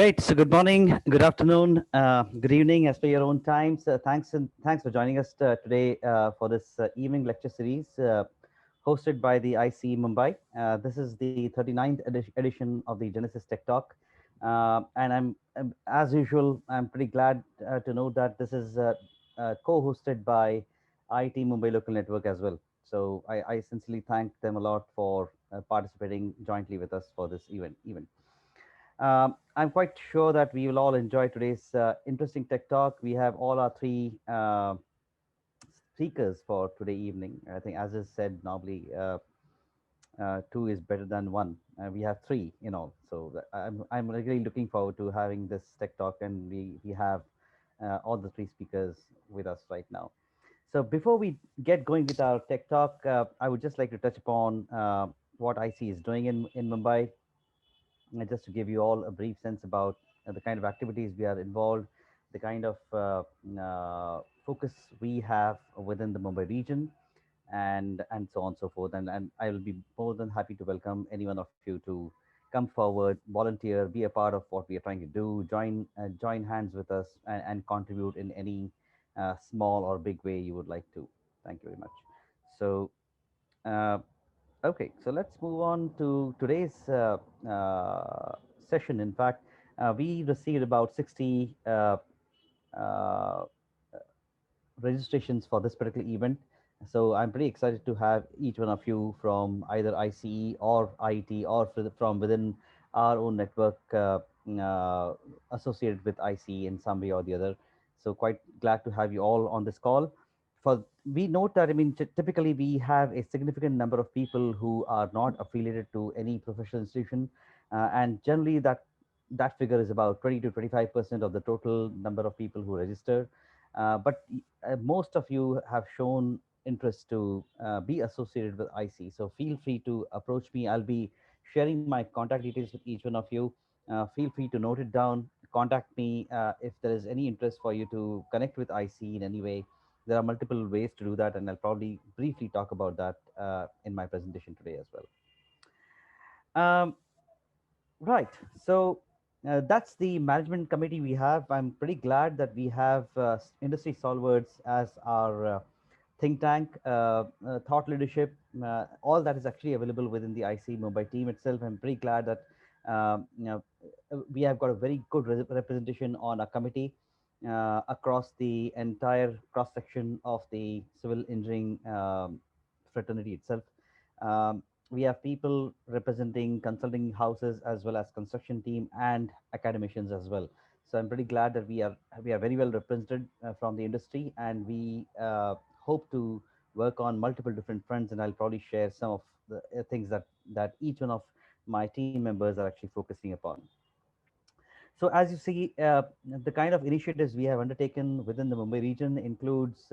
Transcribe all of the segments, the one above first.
Great. So, good morning, good afternoon, good evening, as per your own times. Thanks for joining us today for this evening lecture series hosted by the IC Mumbai. This is the 39th edition of the Genesis Tech Talk, and as usual, I'm pretty glad to know that this is co-hosted by IT Mumbai Local Network as well. So, I sincerely thank them a lot for participating jointly with us for this event. I'm quite sure that we will all enjoy today's interesting tech talk. We have all our three speakers for today evening. I think, as is said, normally two is better than one. We have three, So I'm really looking forward to having this tech talk, and we have all the three speakers with us right now. So before we get going with our tech talk, I would just like to touch upon what IC is doing in Mumbai, just to give you all a brief sense about the kind of activities we are involved, the kind of focus we have within the Mumbai region, and so on and so forth. And I will be more than happy to welcome any one of you to come forward, volunteer, be a part of what we are trying to do, join hands with us, and contribute in any small or big way you would like to. Thank you very much. So. Uh, Okay, so let's move on to today's session. In fact, we received about 60 uh, registrations for this particular event. So I'm pretty excited to have each one of you from either ICE or IT or from within our own network uh, associated with ICE in some way or the other. So quite glad to have you all on this call. For we note that typically we have a significant number of people who are not affiliated to any professional institution, and generally that figure is about 20 to 25% of the total number of people who register. But most of you have shown interest to be associated with IC. So feel free to approach me. I'll be sharing my contact details with each one of you. Feel free to note it down. Contact me if there is any interest for you to connect with IC in any way. There are multiple ways to do that, and I'll probably briefly talk about that in my presentation today as well. Um, Right. So that's the management committee we have. I'm pretty glad that we have industry solvers as our think tank, thought leadership. All that is actually available within the IC Mumbai team itself. I'm pretty glad that we have got a very good representation on a committee across the entire cross section of the civil engineering fraternity itself. Um, we have people representing consulting houses as well as construction team and academicians as well. So I'm pretty glad that we are very well represented from the industry, and we hope to work on multiple different fronts. And I'll probably share some of the things that each one of my team members are actually focusing upon. So as you see, the kind of initiatives we have undertaken within the Mumbai region includes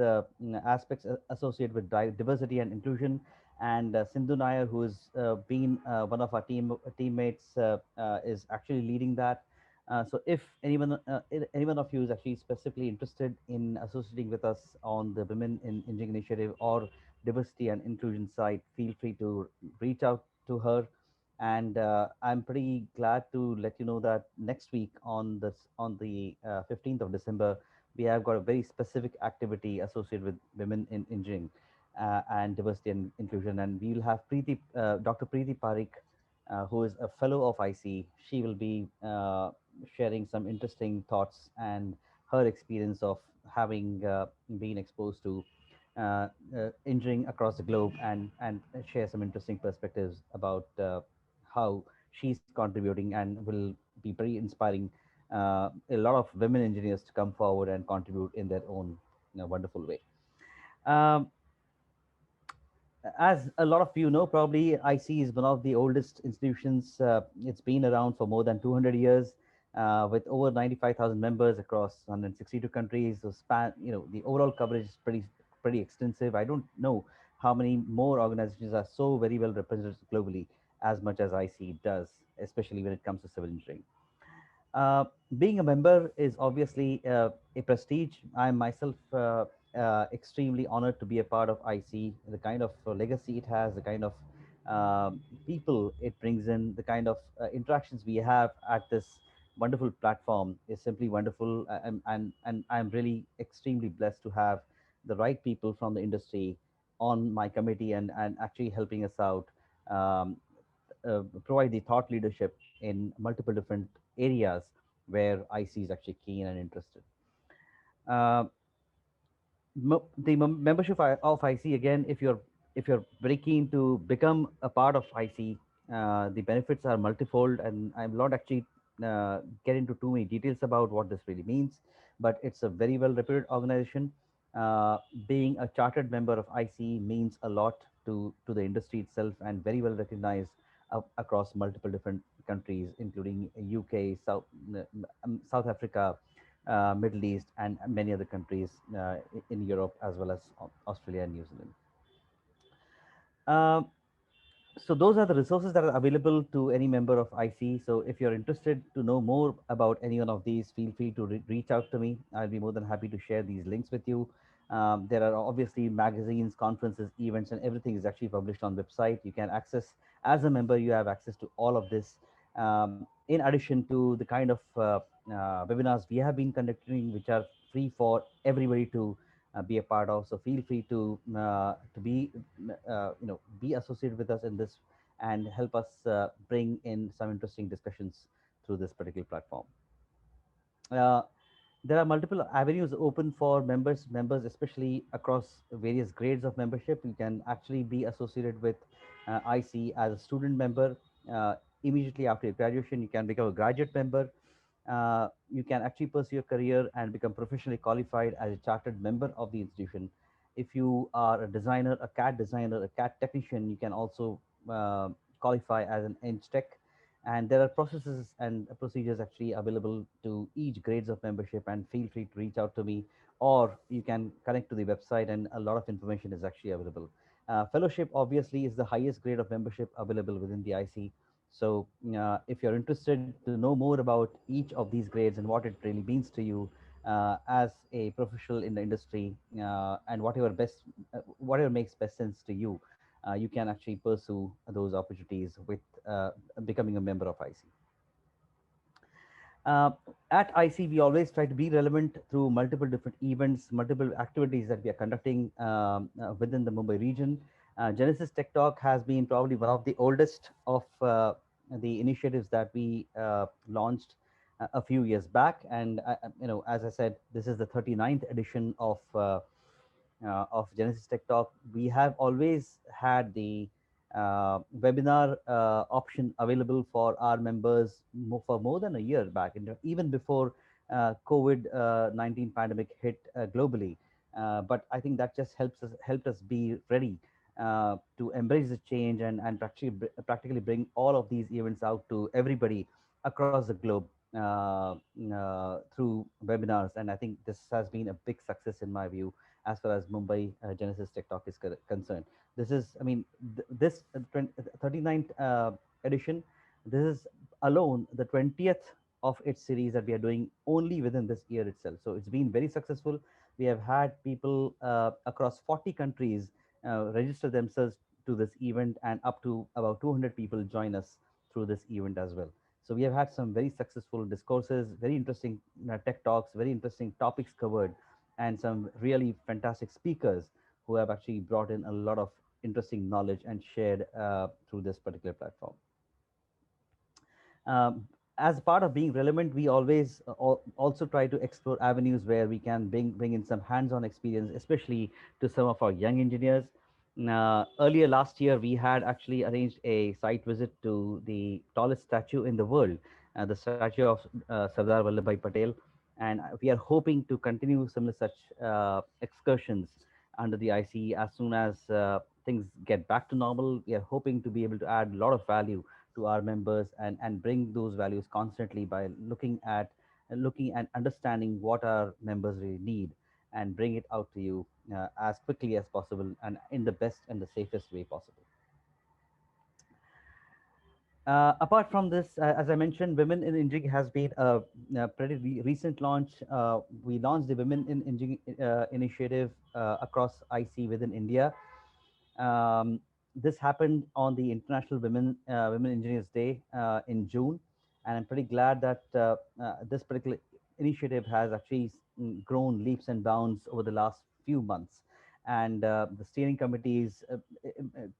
aspects associated with diversity and inclusion. And Sindhu Nair, who has been one of our teammates, is actually leading that. So if anyone of you is actually specifically interested in associating with us on the Women in Engineering Initiative or diversity and inclusion side, feel free to reach out to her. And I'm pretty glad to let you know that next week on the 15th of December, we have got a very specific activity associated with women in engineering and diversity and inclusion. And we will have Dr. Preeti Parikh, who is a fellow of IC. She will be sharing some interesting thoughts and her experience of having been exposed to engineering across the globe, and share some interesting perspectives about how she's contributing, and will be very inspiring a lot of women engineers to come forward and contribute in their own wonderful way. Um, as a lot of you know, probably IC is one of the oldest institutions. It's been around for more than 200 years, with over 95,000 members across 162 countries. So the overall coverage is pretty extensive. I don't know how many more organizations are so very well represented globally as much as IC does, especially when it comes to civil engineering. Uh, Being a member is obviously a prestige. I am myself extremely honored to be a part of IC. The kind of legacy it has, the kind of people it brings in, the kind of interactions we have at this wonderful platform is simply wonderful. And I'm really extremely blessed to have the right people from the industry on my committee and actually helping us out, um, provide the thought leadership in multiple different areas where IC is actually keen and interested. Uh, the membership of IC, again, if you're very keen to become a part of IC, the benefits are multifold, and I'm not actually get into too many details about what this really means, but it's a very well reputed organization. Uh, Being a chartered member of IC means a lot to the industry itself, and very well recognized across multiple different countries, including UK, South Africa, Middle East, and many other countries in Europe, as well as Australia and New Zealand. Um, so those are the resources that are available to any member of IC. So if you're interested to know more about any one of these, feel free to reach out to me. I'll be more than happy to share these links with you. There are obviously magazines, conferences, events, and everything is actually published on website. You can access, as a member, you have access to all of this. In addition to the kind of webinars we have been conducting, which are free for everybody to be a part of. So feel free to be be associated with us in this and help us bring in some interesting discussions through this particular platform. Uh, there are multiple avenues open for members especially across various grades of membership. You can actually be associated with IC as a student member. Immediately after your graduation, you can become a graduate member. You can actually pursue your career and become professionally qualified as a chartered member of the institution. If you are a designer, a CAD designer, a CAD technician, you can also uh, qualify as an Eng Tech. And there are processes and procedures actually available to each grades of membership. And feel free to reach out to me, or you can connect to the website, and a lot of information is actually available. Fellowship obviously is the highest grade of membership available within the IC. So, if you're interested to know more about each of these grades and what it really means to you as a professional in the industry, and whatever makes best sense to you, you can actually pursue those opportunities with becoming a member of IC. Uh, at IC, we always try to be relevant through multiple different events, multiple activities that we are conducting within the Mumbai region. Genesis Tech Talk has been probably one of the oldest of the initiatives that we launched a few years back. And, as I said, this is the 39th edition of Genesis Tech Talk. We have always had the webinar option available for our members for more than a year back, and even before COVID 19 pandemic hit globally. But I think that just helped us be ready to embrace the change and practically bring all of these events out to everybody across the globe through webinars. And I think this has been a big success in my view as far as Mumbai Genesis Tech Talk is concerned. This is, I mean, this 39th edition, this is alone the 20th of its series that we are doing only within this year itself. So it's been very successful. We have had people across 40 countries register themselves to this event, and up to about 200 people join us through this event as well. So we have had some very successful discourses, very interesting tech talks, very interesting topics covered, and some really fantastic speakers who have actually brought in a lot of interesting knowledge and shared through this particular platform. Um, as part of being relevant, we always also try to explore avenues where we can bring in some hands-on experience, especially to some of our young engineers. Earlier last year, we had actually arranged a site visit to the tallest statue in the world, the statue of Sardar Vallabhbhai Patel, and we are hoping to continue similar such excursions under the ICE as soon as things get back to normal. We are hoping to be able to add a lot of value to our members and bring those values constantly by looking and understanding what our members really need, and bring it out to you as quickly as possible and in the best and the safest way possible. Apart from this, as I mentioned, Women in Engineering has been a pretty recent launch. We launched the Women in Engineering initiative across IC within India. Um, this happened on the International Women Engineers Day in June, And I'm pretty glad that this particular initiative has actually grown leaps and bounds over the last few months. And the steering committees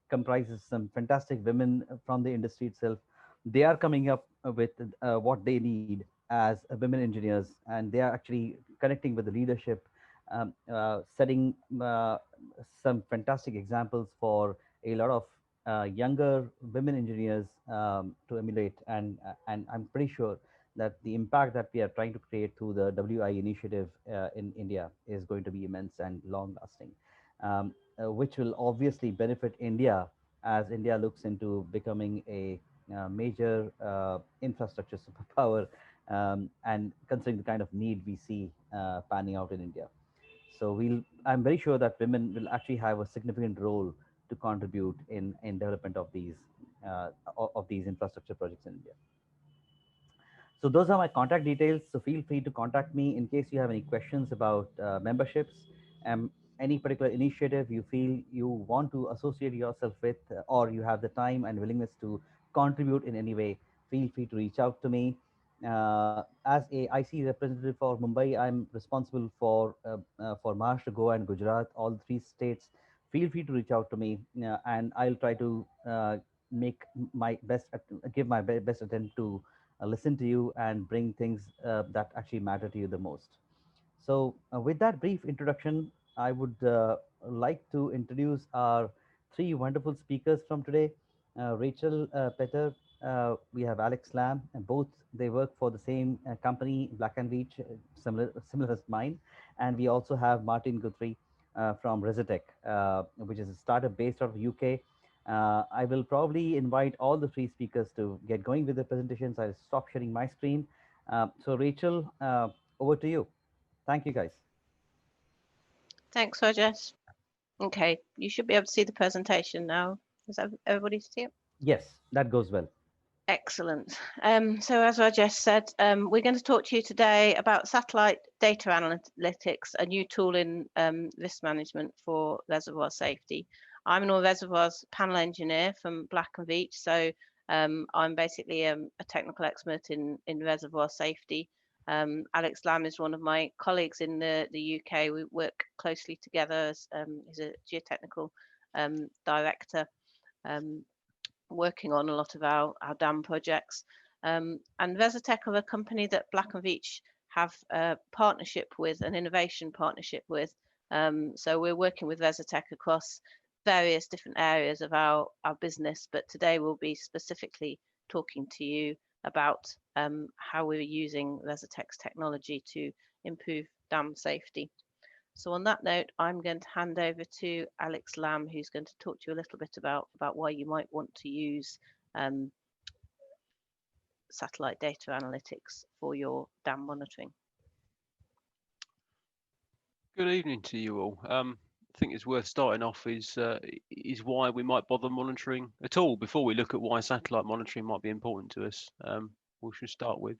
comprises some fantastic women from the industry itself. They are coming up with what they need as women engineers, and they are actually connecting with the leadership, setting some fantastic examples for a lot of younger women engineers to emulate. And I'm pretty sure that the impact that we are trying to create through the WI initiative in India is going to be immense and long lasting, which will obviously benefit India as India looks into becoming a major infrastructure superpower, and considering the kind of need we see panning out in India. So I'm very sure that women will actually have a significant role to contribute in development of these infrastructure projects in India. So those are my contact details. So feel free to contact me in case you have any questions about memberships, and any particular initiative you feel you want to associate yourself with, or you have the time and willingness to contribute in any way. Feel free to reach out to me. As a IC representative for Mumbai, I'm responsible for Maharashtra, Goa, and Gujarat, all three states. Feel free to reach out to me, and I'll try to make my best, give my best attempt to listen to you and bring things that actually matter to you the most. So, with that brief introduction, I would like to introduce our three wonderful speakers from today. Rachel Petter, we have Alex Lamb, and both they work for the same company, Black and Veatch, similar as mine. And we also have Martin Guthrie from Resertech, which is a startup based out of UK. I will probably invite all the three speakers to get going with the presentations. I'll stop sharing my screen. So, Rachel, over to you. Thank you, guys. Thanks, Rajesh. Okay, you should be able to see the presentation now. Does everybody see it? Yes, that goes well. Excellent. So as Rajesh said, we're going to talk to you today about satellite data analytics, a new tool in risk management for reservoir safety. I'm an oil reservoirs panel engineer from Black and Veatch, so I'm basically a technical expert in reservoir safety. Alex Lamb is one of my colleagues in the UK. We work closely together as he's a geotechnical director, working on a lot of our dam projects. And Resertech are a company that Black and Veatch have a partnership with, an innovation partnership with. So we're working with Resertech across various different areas of our business, but today we'll be specifically talking to you about how we're using Resertech's technology to improve dam safety. So on that note, I'm going to hand over to Alex Lamb, who's going to talk to you a little bit about why you might want to use satellite data analytics for your dam monitoring. Good evening to you all. I think it's worth starting off is why we might bother monitoring at all before we look at why satellite monitoring might be important to us. We should start with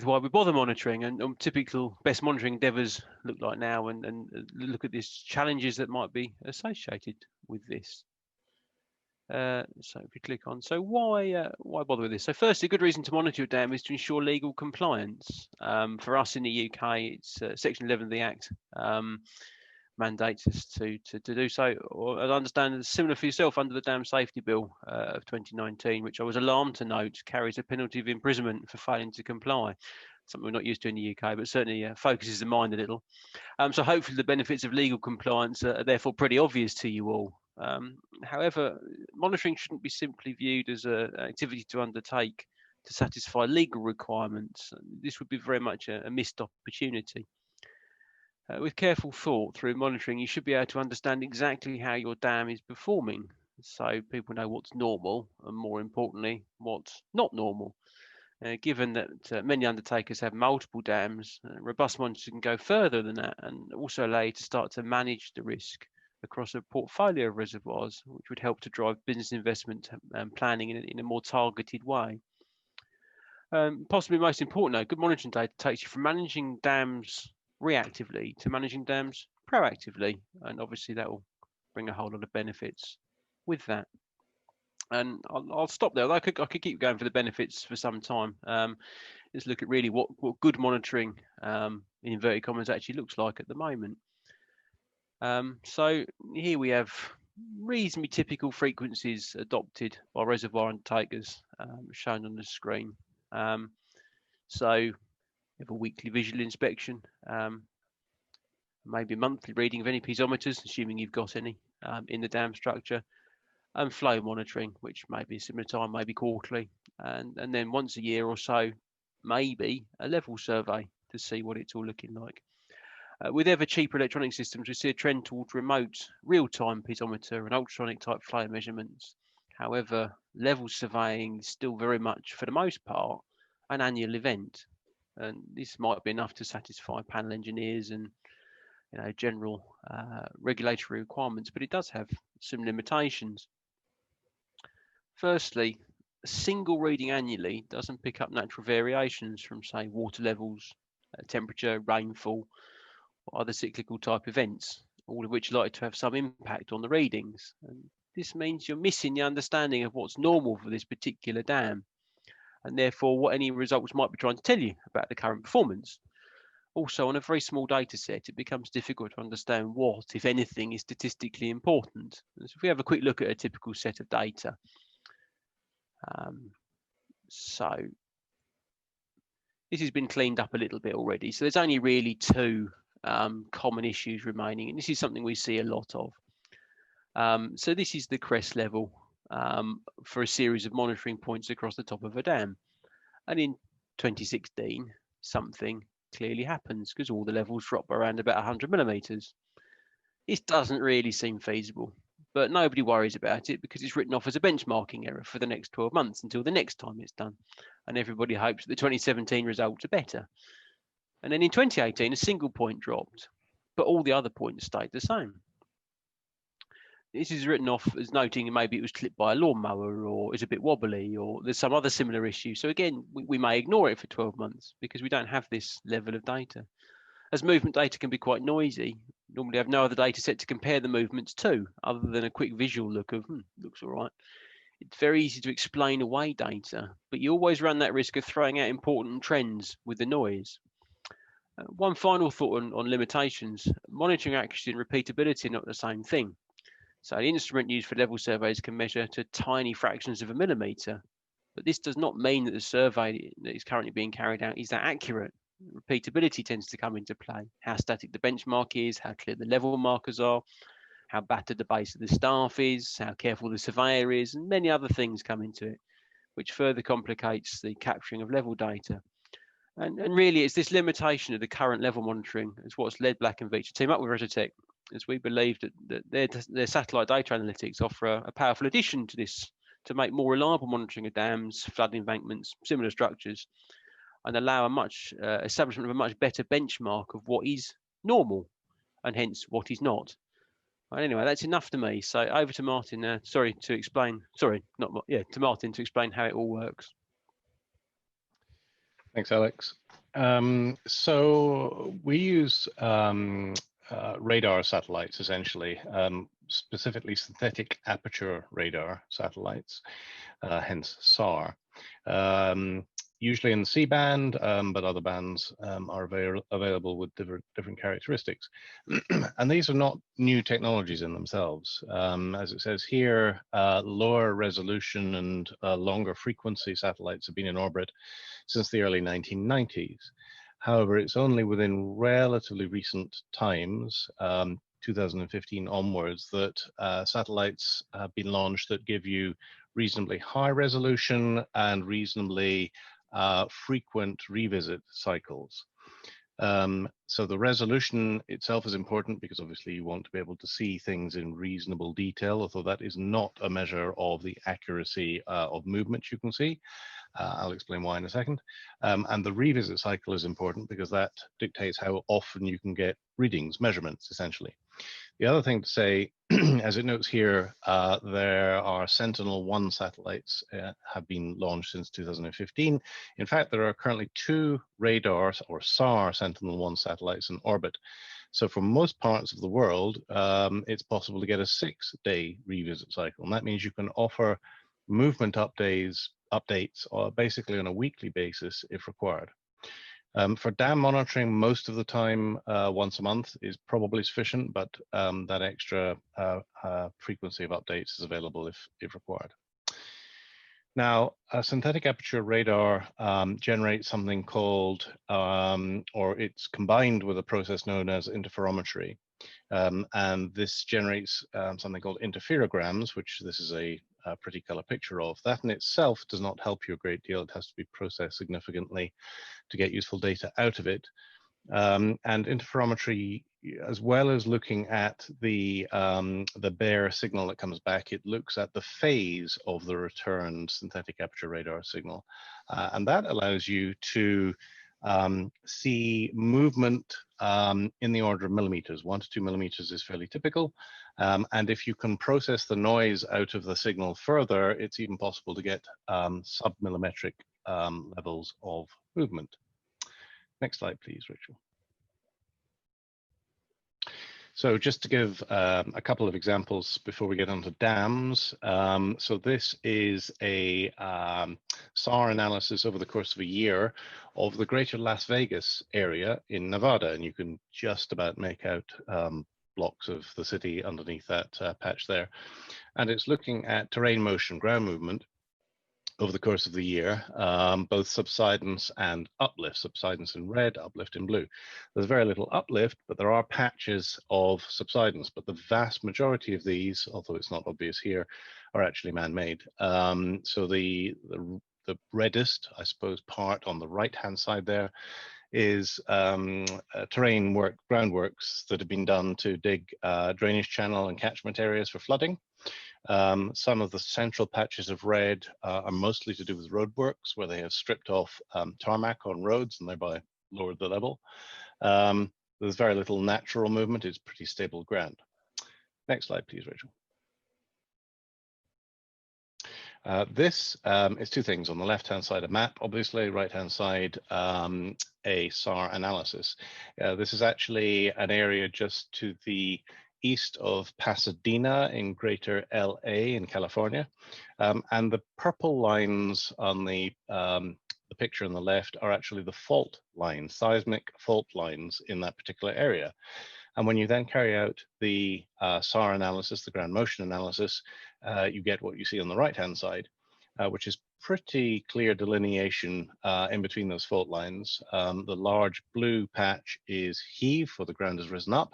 why we bother monitoring and typical best monitoring endeavours look like now, and look at these challenges that might be associated with this. So if you click on, so why bother with this? So firstly, a good reason to monitor your dam is to ensure legal compliance. For us in the UK, it's Section 11 of the Act mandates us to do so. Or I understand it's similar for yourself under the Dam Safety Bill of 2019, which I was alarmed to note carries a penalty of imprisonment for failing to comply. Something we're not used to in the UK, but certainly focuses the mind a little. So hopefully the benefits of legal compliance are therefore pretty obvious to you all. However, monitoring shouldn't be simply viewed as an activity to undertake to satisfy legal requirements. This would be very much a missed opportunity. With careful thought through monitoring, you should be able to understand exactly how your dam is performing, so people know what's normal and, more importantly, what's not normal. Given that many undertakers have multiple dams, robust monitoring can go further than that and also allow you to start to manage the risk across a portfolio of reservoirs, which would help to drive business investment and planning in a more targeted way. Possibly most important though, good monitoring data takes you from managing dams reactively to managing dams proactively, and obviously that will bring a whole lot of benefits with that. And I'll stop there. I could keep going for the benefits for some time. Let's look at really what good monitoring, in inverted commas, actually looks like at the moment. So here we have reasonably typical frequencies adopted by reservoir undertakers, shown on the screen. So you have a weekly visual inspection, maybe a monthly reading of any piezometers, assuming you've got any in the dam structure, and flow monitoring, which may be a similar time, maybe quarterly, and then once a year or so, maybe a level survey to see what it's all looking like. With ever cheaper electronic systems, we see a trend towards remote, real-time piezometer and ultrasonic type flow measurements. However, level surveying is still very much, for the most part, an annual event, and this might be enough to satisfy panel engineers and general regulatory requirements, but it does have some limitations. Firstly, a single reading annually doesn't pick up natural variations from, say, water levels, temperature, rainfall, or other cyclical type events, all of which are likely to have some impact on the readings. And this means you're missing the understanding of what's normal for this particular dam, and therefore what any results might be trying to tell you about the current performance. Also, on a very small data set, it becomes difficult to understand what, if anything, is statistically important. So if we have a quick look at a typical set of data, so this has been cleaned up a little bit already. So there's only really two common issues remaining, and this is something we see a lot of. So this is the crest level for a series of monitoring points across the top of a dam. And in 2016, something clearly happens because all the levels drop by around about 100 millimeters. This doesn't really seem feasible, but nobody worries about it because it's written off as a benchmarking error for the next 12 months until the next time it's done. And everybody hopes that the 2017 results are better. And then in 2018, a single point dropped, but all the other points stayed the same. This is written off as noting maybe it was clipped by a lawnmower or is a bit wobbly or there's some other similar issue. So again, we may ignore it for 12 months because we don't have this level of data. As movement data can be quite noisy, normally have no other data set to compare the movements to other than a quick visual look of, looks all right. It's very easy to explain away data, but you always run that risk of throwing out important trends with the noise. One final thought on limitations. Monitoring accuracy and repeatability are not the same thing. So the instrument used for level surveys can measure to tiny fractions of a millimeter, but this does not mean that the survey that is currently being carried out is that accurate. Repeatability tends to come into play. How static the benchmark is, how clear the level markers are, how battered the base of the staff is, how careful the surveyor is, and many other things come into it, which further complicates the capturing of level data. And really, it's this limitation of the current level monitoring is what's led Black & Veatch to team up with Reservoir, as we believe that their satellite data analytics offer a powerful addition to this to make more reliable monitoring of dams, flood embankments, similar structures, and allow a much establishment of a much better benchmark of what is normal and hence what is not. But anyway, that's enough to me. So over to Martin now. To Martin to explain how it all works. Thanks, Alex. So we use radar satellites, essentially, specifically synthetic aperture radar satellites, hence SAR. Usually in the C-band, but other bands are available with different characteristics. And these are not new technologies in themselves. As it says here, lower resolution and longer frequency satellites have been in orbit since the early 1990s. However, it's only within relatively recent times, 2015 onwards, that satellites have been launched that give you reasonably high resolution and reasonably frequent revisit cycles. So the resolution itself is important because obviously you want to be able to see things in reasonable detail, although that is not a measure of the accuracy of movement you can see. I'll explain why in a second. And the revisit cycle is important because that dictates how often you can get readings, measurements, essentially. The other thing to say, as it notes here, there are Sentinel-1 satellites have been launched since 2015. In fact, there are currently 2 radars or SAR Sentinel-1 satellites in orbit. So for most parts of the world, it's possible to get a 6-day revisit cycle. And that means you can offer movement updates are basically on a weekly basis if required. For dam monitoring, most of the time, once a month is probably sufficient, but that extra frequency of updates is available if required. Now, a synthetic aperture radar generates something called, or it's combined with a process known as interferometry. And this generates something called interferograms, which this is a pretty color picture of. That in itself does not help you a great deal. It has to be processed significantly to get useful data out of it. And interferometry, as well as looking at the bare signal that comes back, it looks at the phase of the returned synthetic aperture radar signal. And that allows you to see movement in the order of millimeters. 1 to 2 millimeters is fairly typical. And if you can process the noise out of the signal further, it's even possible to get sub-millimetric levels of movement. Next slide, please, Rachel. So just to give a couple of examples before we get onto dams. So this is a SAR analysis over the course of a year of the greater Las Vegas area in Nevada, and you can just about make out blocks of the city underneath that patch there. And it's looking at terrain motion, ground movement, over the course of the year, both subsidence and uplift, subsidence in red, uplift in blue. There's very little uplift, but there are patches of subsidence, but the vast majority of these, although it's not obvious here, are actually man-made. So the reddest, I suppose, part on the right-hand side there is terrain work, groundworks that have been done to dig drainage channel and catchment areas for flooding. Some of the central patches of red are mostly to do with roadworks, where they have stripped off tarmac on roads and thereby lowered the level. There's very little natural movement. It's pretty stable ground. Next slide, please, Rachel. This is two things. On the left-hand side, a map, obviously, right-hand side, a SAR analysis. This is actually an area just to the east of Pasadena in greater LA in California. And the purple lines on the picture on the left are actually the fault lines, seismic fault lines in that particular area. And when you then carry out the SAR analysis, the ground motion analysis, you get what you see on the right-hand side, which is pretty clear delineation in between those fault lines. The large blue patch is heave, where the ground has risen up,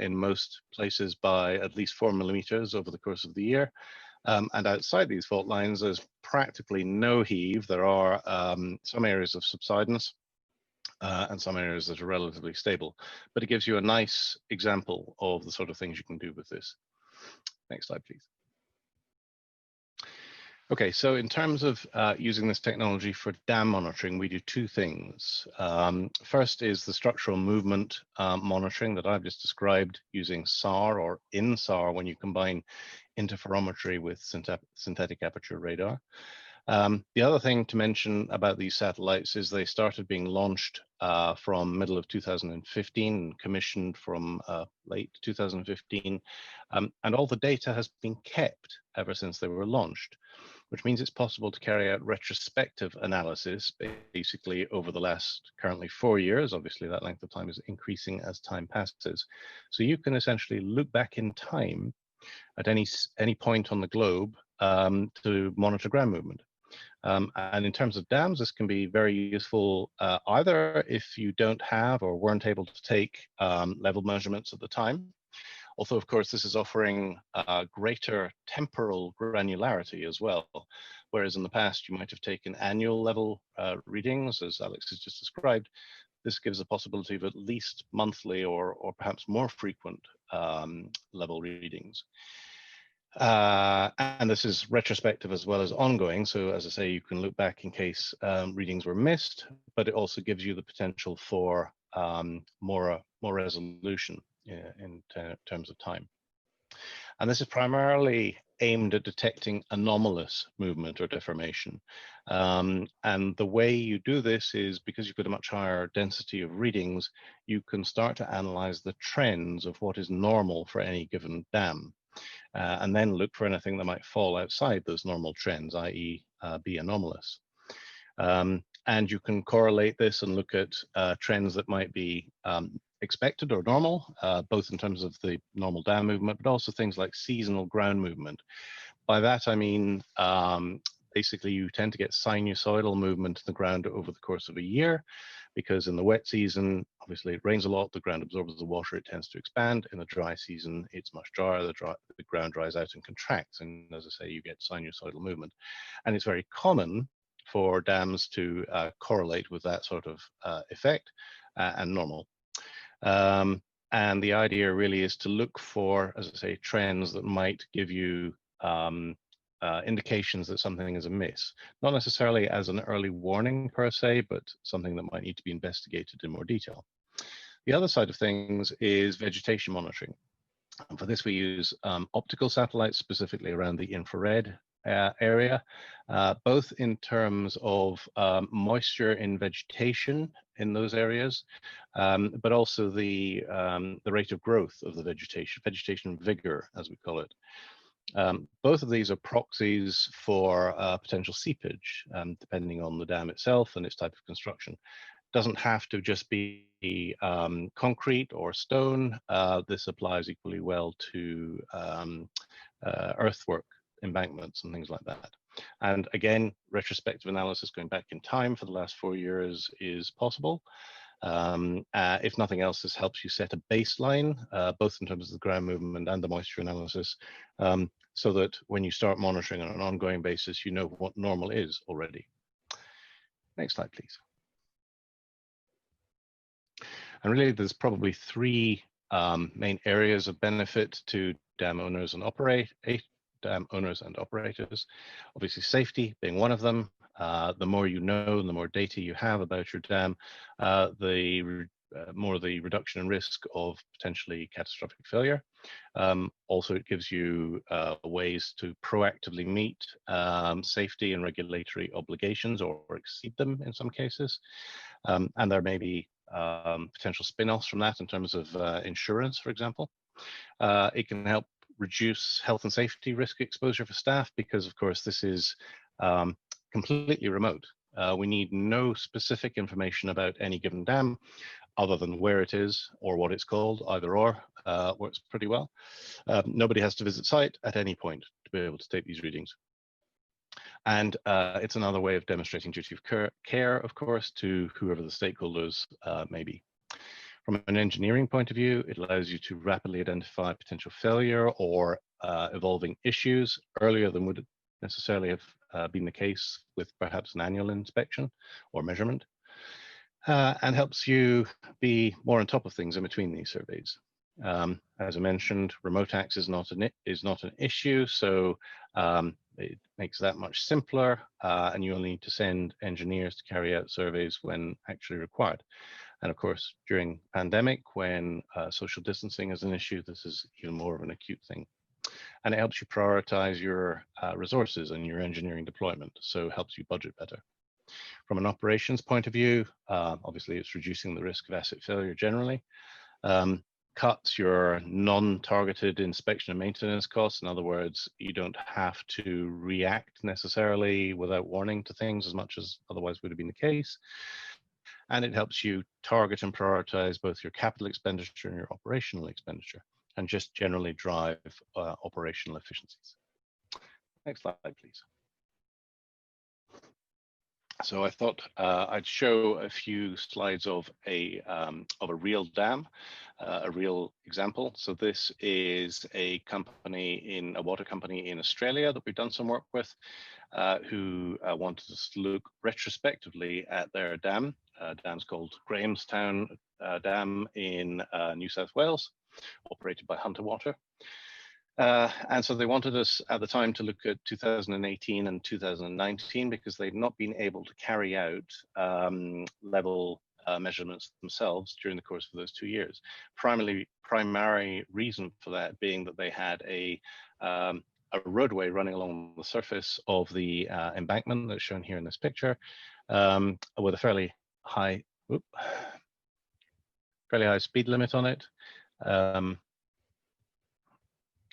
in most places by at least 4 millimeters over the course of the year. And outside these fault lines, there's practically no heave. There are some areas of subsidence and some areas that are relatively stable. But it gives you a nice example of the sort of things you can do with this. Next slide, please. Okay, so in terms of using this technology for dam monitoring, we do two things. First is the structural movement monitoring that I've just described using SAR or INSAR when you combine interferometry with synthetic aperture radar. The other thing to mention about these satellites is they started being launched from middle of 2015, commissioned from late 2015, and all the data has been kept ever since they were launched, which means it's possible to carry out retrospective analysis basically over the last currently 4 years. Obviously, that length of time is increasing as time passes. So you can essentially look back in time at any point on the globe to monitor ground movement. And in terms of dams, this can be very useful either if you don't have or weren't able to take level measurements at the time. Although, of course, this is offering greater temporal granularity as well. Whereas in the past, you might have taken annual level readings, as Alex has just described. This gives a possibility of at least monthly or perhaps more frequent level readings. And this is retrospective as well as ongoing. So as I say, you can look back in case readings were missed, but it also gives you the potential for more resolution in terms of time. And this is primarily aimed at detecting anomalous movement or deformation. And the way you do this is because you've got a much higher density of readings, you can start to analyze the trends of what is normal for any given dam. and then look for anything that might fall outside those normal trends, i.e. Be anomalous. And you can correlate this and look at trends that might be expected or normal, both in terms of the normal dam movement, but also things like seasonal ground movement. By that, I mean, basically you tend to get sinusoidal movement in the ground over the course of a year, because in the wet season, obviously it rains a lot, the ground absorbs the water, it tends to expand. In the dry season, it's much drier, the ground dries out and contracts. And as I say, you get sinusoidal movement. And it's very common for dams to correlate with that sort of effect and normal. And the idea really is to look for, as I say, trends that might give you indications that something is amiss, not necessarily as an early warning per se, but something that might need to be investigated in more detail. The other side of things is vegetation monitoring. And for this, we use optical satellites, specifically around the infrared area, both in terms of moisture in vegetation in those areas, but also the rate of growth of the vegetation vigor, as we call it. Both of these are proxies for potential seepage, depending on the dam itself and its type of construction. It doesn't have to just be concrete or stone. This applies equally well to earthwork, embankments and things like that. And again, retrospective analysis going back in time for the last 4 years is possible. If nothing else, this helps you set a baseline, both in terms of the ground movement and the moisture analysis, so that when you start monitoring on an ongoing basis, you know what normal is already. Next slide, please. And really, there's probably three main areas of benefit to dam owners and operators. Obviously, safety being one of them. The more you know and the more data you have about your dam, the more the reduction in risk of potentially catastrophic failure. Also, it gives you ways to proactively meet safety and regulatory obligations or exceed them in some cases. And there may be potential spin-offs from that in terms of insurance, for example. It can help reduce health and safety risk exposure for staff because, of course, this is completely remote. We need no specific information about any given dam other than where it is or what it's called. Either or works pretty well. Nobody has to visit site at any point to be able to take these readings. And it's another way of demonstrating duty of care, of course, to whoever the stakeholders may be. From an engineering point of view, it allows you to rapidly identify potential failure or evolving issues earlier than would necessarily have been the case with perhaps an annual inspection or measurement, and helps you be more on top of things in between these surveys. As I mentioned, remote access is not an issue, so it makes that much simpler, and you only need to send engineers to carry out surveys when actually required. And of course, during pandemic, when social distancing is an issue, this is even more of an acute thing. And it helps you prioritize your resources and your engineering deployment, so it helps you budget better. From an operations point of view, obviously it's reducing the risk of asset failure generally. Cuts your non-targeted inspection and maintenance costs. In other words, you don't have to react necessarily without warning to things as much as otherwise would have been the case. And it helps you target and prioritize both your capital expenditure and your operational expenditure, and just generally drive operational efficiencies. Next slide, please. So I thought I'd show a few slides of a real dam, a real example. So this is a water company in Australia that we've done some work with, who wanted us to look retrospectively at their dam. Dam's called Grahamstown Dam in New South Wales, operated by Hunter Water. And so they wanted us at the time to look at 2018 and 2019 because they'd not been able to carry out level measurements themselves during the course of those 2 years. Primary reason for that being that they had a roadway running along the surface of the embankment that's shown here in this picture, with a fairly high speed limit on it.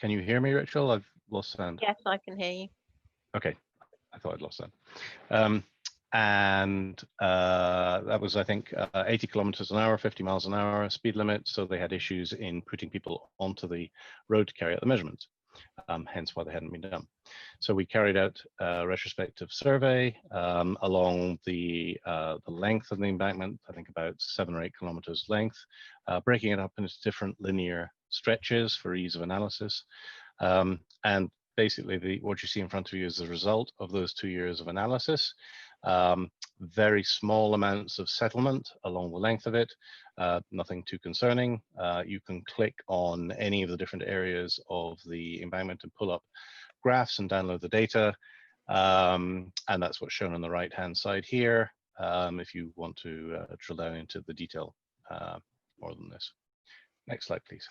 Can you hear me, Rachel? I've lost sound. Yes, I can hear you. Okay, I thought I'd lost sound. That was, I think, 80 kilometers an hour, 50 miles an hour speed limit. So they had issues in putting people onto the road to carry out the measurements, hence why they hadn't been done. So we carried out a retrospective survey along the length of the embankment, I think about 7 or 8 kilometers length, breaking it up into different linear stretches for ease of analysis. And basically, what you see in front of you is the result of those 2 years of analysis. Very small amounts of settlement along the length of it, nothing too concerning. You can click on any of the different areas of the embankment and pull up graphs and download the data. And that's what's shown on the right-hand side here, if you want to drill down into the detail more than this. Next slide, please.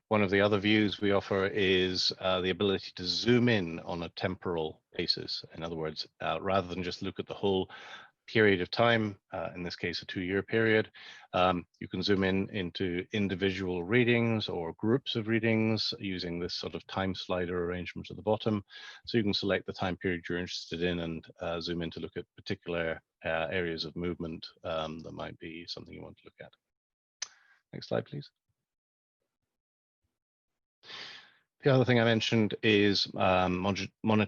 One of the other views we offer is the ability to zoom in on a temporal basis. In other words, rather than just look at the whole period of time, in this case, a 2-year period, you can zoom in into individual readings or groups of readings using this sort of time slider arrangement at the bottom. So you can select the time period you're interested in and zoom in to look at particular areas of movement that might be something you want to look at. Next slide, please. The other thing I mentioned is monitoring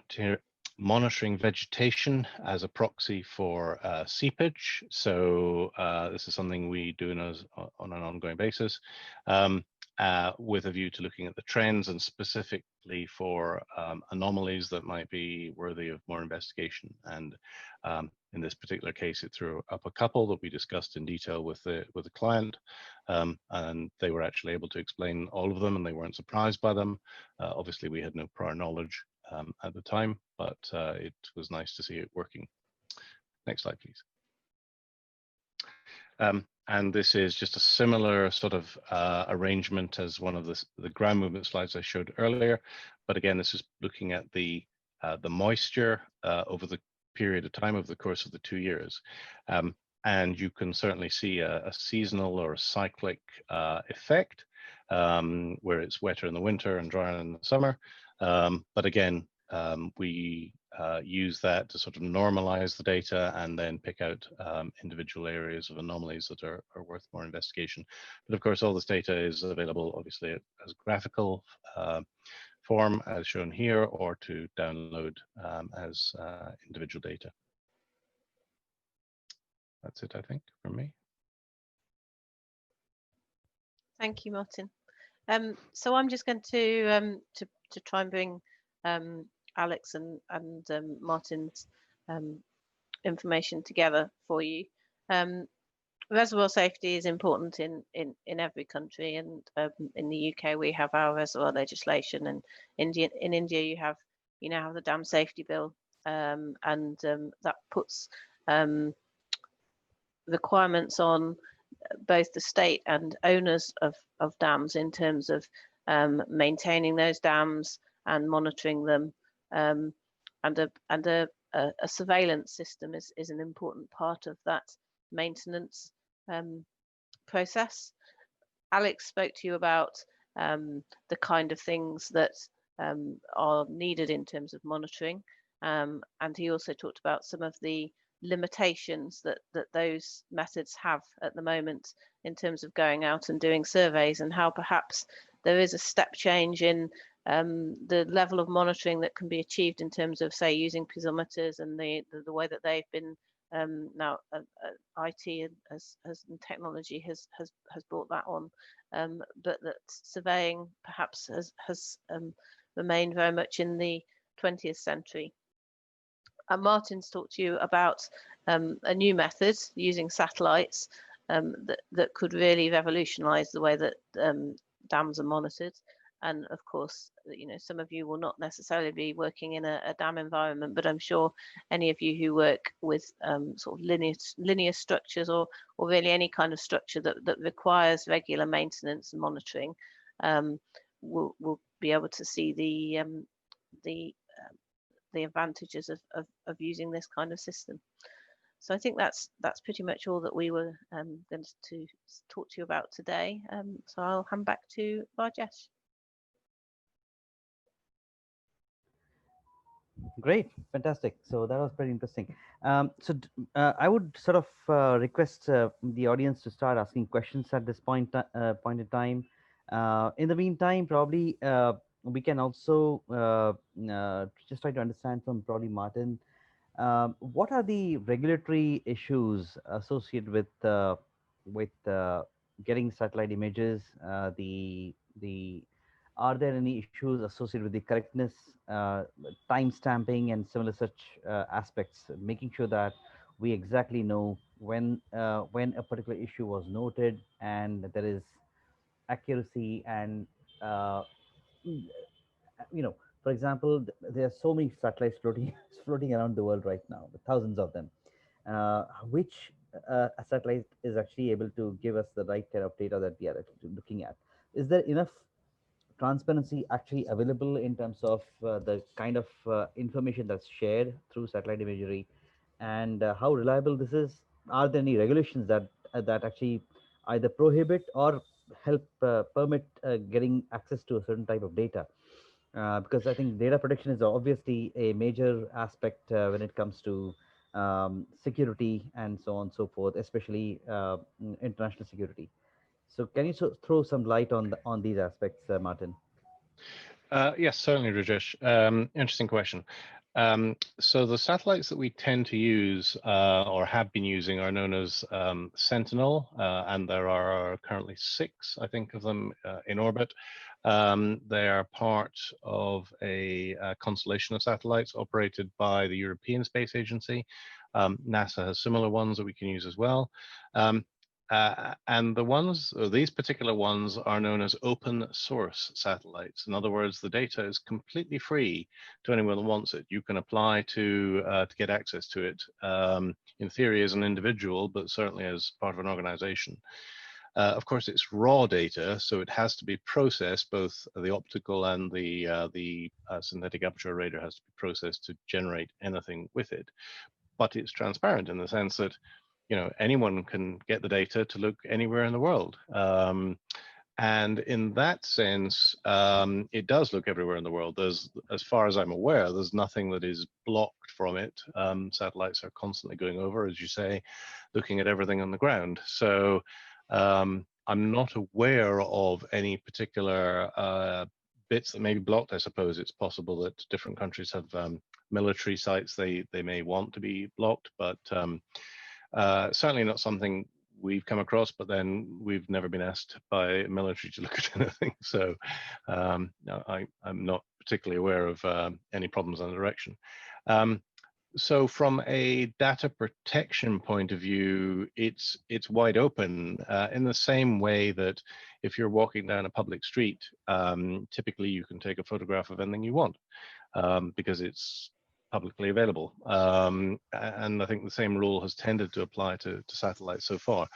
vegetation as a proxy for seepage. So this is something we do on an ongoing basis with a view to looking at the trends and specifically for anomalies that might be worthy of more investigation. And in this particular case, it threw up a couple that we discussed in detail with the client, and they were actually able to explain all of them, and they weren't surprised by them. Obviously, we had no prior knowledge at the time, but it was nice to see it working. Next slide, please. And this is just a similar sort of arrangement as one of the ground movement slides I showed earlier. But again, this is looking at the moisture over the period of time over the course of the 2 years. And you can certainly see a seasonal or a cyclic effect where it's wetter in the winter and drier in the summer. But again, we use that to sort of normalize the data and then pick out individual areas of anomalies that are worth more investigation. But of course, all this data is available obviously as graphical form as shown here, or to download as individual data. That's it, I think, from me. Thank you, Martin. So I'm just going to try and bring Alex and Martin's information together for you. Reservoir safety is important in every country, and in the UK we have our reservoir legislation, and in India you now have the dam safety bill, and that puts requirements on both the state and owners of dams in terms of maintaining those dams and monitoring them, and a surveillance system is an important part of that maintenance process. Alex spoke to you about the kind of things that are needed in terms of monitoring, and he also talked about some of the limitations that those methods have at the moment in terms of going out and doing surveys, and how perhaps there is a step change in the level of monitoring that can be achieved in terms of, say, using piezometers and the way that they've been now IT and technology has brought that on, but that surveying perhaps has remained very much in the 20th century. And Martin's talked to you about a new method using satellites that could really revolutionise the way that dams are monitored. And of course, you know, some of you will not necessarily be working in a dam environment, but I'm sure any of you who work with sort of linear structures or really any kind of structure that requires regular maintenance and monitoring will be able to see the advantages of using this kind of system. So I think that's pretty much all that we were going to talk to you about today. So I'll hand back to Rajesh. Great, fantastic. So that was pretty interesting. I would sort of request the audience to start asking questions at this point in time. In the meantime, probably we can also just try to understand from probably Martin, what are the regulatory issues associated with getting satellite images? The Are there any issues associated with the correctness, time stamping, and similar such aspects, making sure that we exactly know when a particular issue was noted and there is accuracy and uh, you know, for example, there are so many satellites floating floating around the world right now, thousands of them. Which a satellite is actually able to give us the right kind of data that we are actually looking at? Is there enough transparency actually available in terms of the kind of information that's shared through satellite imagery, and how reliable this is? Are there any regulations that actually either prohibit or help permit getting access to a certain type of data? Because I think data protection is obviously a major aspect when it comes to security and so on and so forth, especially international security. So can you throw some light on these aspects, Martin? Yes, certainly, Rajesh. Interesting question. So the satellites that we tend to use or have been using are known as Sentinel, and there are currently 6, I think, of them in orbit. They are part of a constellation of satellites operated by the European Space Agency. NASA has similar ones that we can use as well. And these particular ones are known as open source satellites. In other words, the data is completely free to anyone that wants it. You can apply to get access to it, in theory as an individual, but certainly as part of an organization. Of course, it's raw data, so it has to be processed. Both the optical and the synthetic aperture radar has to be processed to generate anything with it. But it's transparent in the sense that, you know, anyone can get the data to look anywhere in the world. And in that sense, it does look everywhere in the world. As far as I'm aware, there's nothing that is blocked from it. Satellites are constantly going over, as you say, looking at everything on the ground. So I'm not aware of any particular bits that may be blocked. I suppose it's possible that different countries have military sites they may want to be blocked, but certainly not something we've come across, but then we've never been asked by military to look at anything. So I'm not particularly aware of any problems in that direction. So from a data protection point of view, it's wide open in the same way that if you're walking down a public street, typically you can take a photograph of anything you want because it's publicly available. And I think the same rule has tended to apply to satellites so far.